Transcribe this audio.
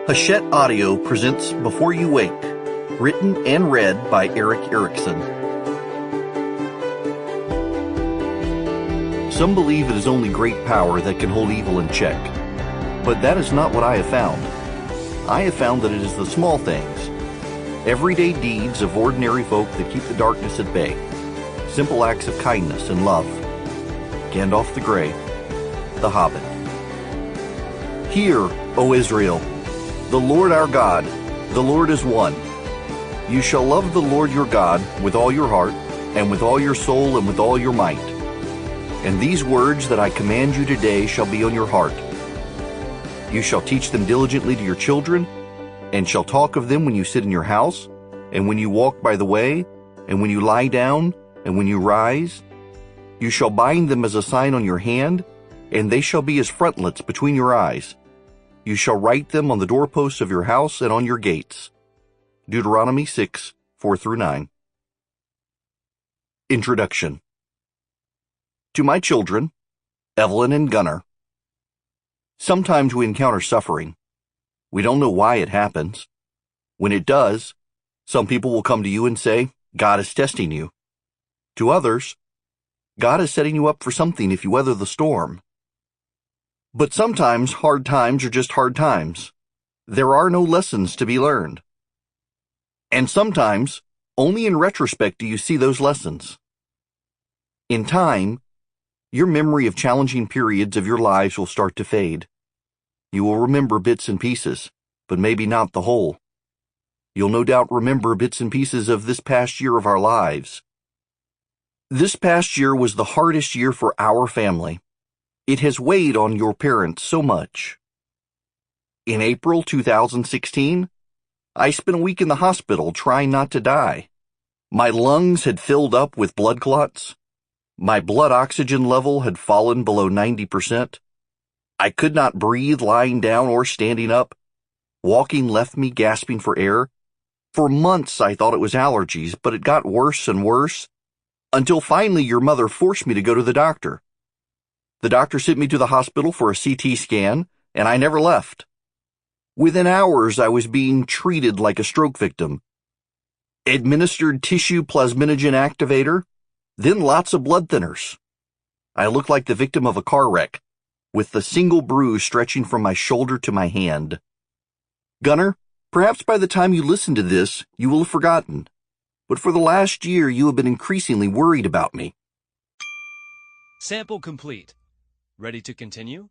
Hachette Audio presents Before You Wake, written and read by Eric Erickson. Some believe it is only great power that can hold evil in check, but that is not what I have found. I have found that it is the small things, everyday deeds of ordinary folk that keep the darkness at bay, simple acts of kindness and love. Gandalf the Grey, The Hobbit. Hear, O Israel, the Lord our God, the Lord is one. You shall love the Lord your God with all your heart, and with all your soul, and with all your might. And these words that I command you today shall be on your heart. You shall teach them diligently to your children, and shall talk of them when you sit in your house, and when you walk by the way, and when you lie down, and when you rise. You shall bind them as a sign on your hand, and they shall be as frontlets between your eyes. You shall write them on the doorposts of your house and on your gates. Deuteronomy 6, 4-9. Introduction. To my children, Evelyn and Gunnar. Sometimes we encounter suffering. We don't know why it happens. When it does, some people will come to you and say, God is testing you. To others, God is setting you up for something if you weather the storm. But sometimes hard times are just hard times. There are no lessons to be learned. And sometimes, only in retrospect do you see those lessons. In time, your memory of challenging periods of your lives will start to fade. You will remember bits and pieces, but maybe not the whole. You'll no doubt remember bits and pieces of this past year of our lives. This past year was the hardest year for our family. It has weighed on your parents so much. In April 2016, I spent a week in the hospital trying not to die. My lungs had filled up with blood clots. My blood oxygen level had fallen below 90%. I could not breathe lying down or standing up. Walking left me gasping for air. For months I thought it was allergies, but it got worse and worse, until finally your mother forced me to go to the doctor. The doctor sent me to the hospital for a CT scan, and I never left. Within hours, I was being treated like a stroke victim. Administered tissue plasminogen activator, then lots of blood thinners. I looked like the victim of a car wreck, with the single bruise stretching from my shoulder to my hand. Gunnar, perhaps by the time you listen to this, you will have forgotten. But for the last year, you have been increasingly worried about me. Sample complete. Ready to continue?